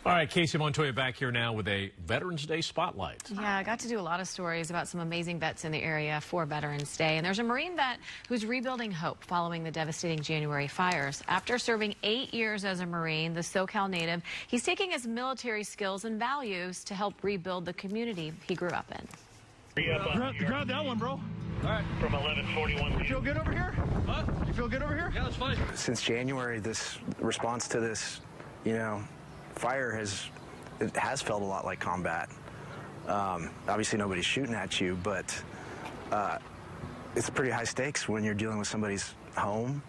All right, Casey Montoya back here now with a Veterans Day Spotlight. Yeah, I got to do a lot of stories about some amazing vets in the area for Veterans Day. And there's a Marine vet who's rebuilding hope following the devastating January fires. After serving 8 years as a Marine, the SoCal native, he's taking his military skills and values to help rebuild the community he grew up in. Grab that one, bro. All right. From 1141. You feel good over here? Huh? You feel good over here? Yeah, it's fine. Since January, this response to this, fire has felt a lot like combat. Obviously, nobody's shooting at you, but it's pretty high stakes when you're dealing with somebody's home.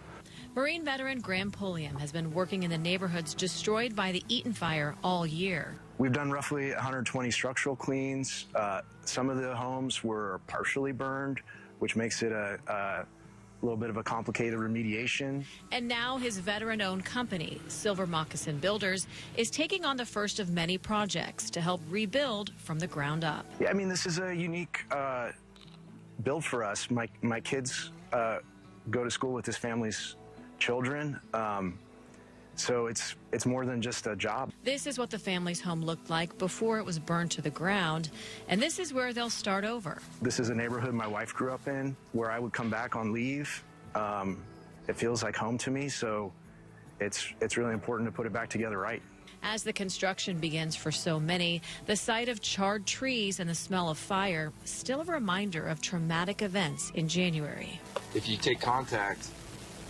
Marine veteran Graham Pulliam has been working in the neighborhoods destroyed by the Eaton fire all year. We've done roughly 120 structural cleans. Some of the homes were partially burned, which makes it a little bit of a complicated remediation. And now his veteran-owned company, Silver Moccasin Builders, is taking on the first of many projects to help rebuild from the ground up. Yeah, I mean, this is a unique build for us. My kids go to school with this family's children, so it's more than just a job. This is what the family's home looked like before it was burned to the ground, and this is where they'll start over. This is a neighborhood my wife grew up in, where I would come back on leave. It feels like home to me, so it's really important to put it back together right. As the construction begins for so many, the sight of charred trees and the smell of fire still a reminder of traumatic events in January. If you take contact,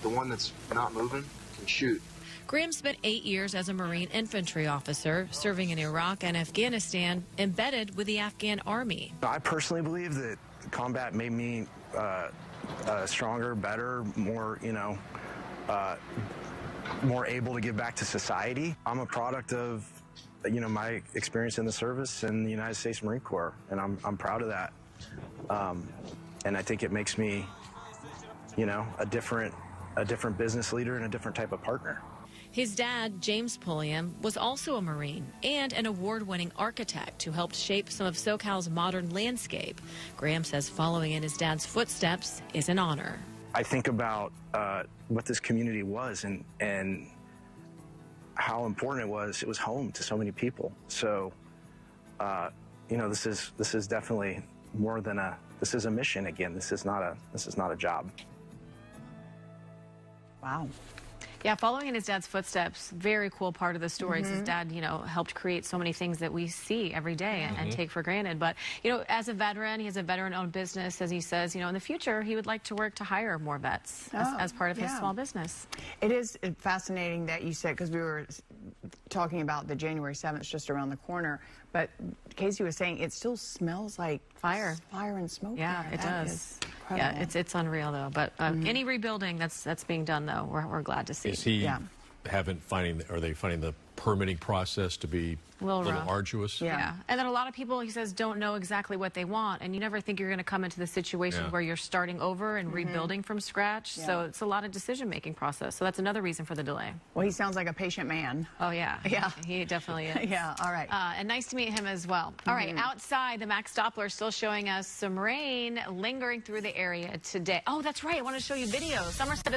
the one that's not moving can shoot. Graham spent 8 years as a Marine infantry officer, serving in Iraq and Afghanistan, embedded with the Afghan army. I personally believe that combat made me stronger, better, more, more able to give back to society. I'm a product of, my experience in the service in the United States Marine Corps, and I'm proud of that. And I think it makes me, a different business leader and a different type of partner. His dad, James Pulliam, was also a Marine and an award-winning architect who helped shape some of SoCal's modern landscape. Graham says following in his dad's footsteps is an honor. I think about what this community was and how important it was. It was home to so many people. So, this is definitely more than this is a mission again. This is not a job. Wow. Yeah, following in his dad's footsteps, very cool part of the story. His dad, helped create so many things that we see every day and take for granted. But, as a veteran, he has a veteran-owned business, as he says, in the future, he would like to work to hire more vets as part of his small business. It is fascinating that you said, because we were talking about the January 7th just around the corner, but Casey was saying it still smells like fire and smoke. Yeah, there. it That does. is incredible. Yeah, it's unreal though. But any rebuilding that's being done though, we're glad to see. Is he are they finding the permitting process to be a little arduous? Yeah. And then a lot of people, he says, don't know exactly what they want, and you never think you're going to come into the situation where you're starting over and rebuilding from scratch. So it's a lot of decision-making process. So that's another reason for the delay. Well, he sounds like a patient man. Oh, yeah. Yeah. He definitely is. Yeah, all right. And nice to meet him as well. All right, outside, the Max Doppler still showing us some rain lingering through the area today. Oh, that's right. I want to show you videos. Summer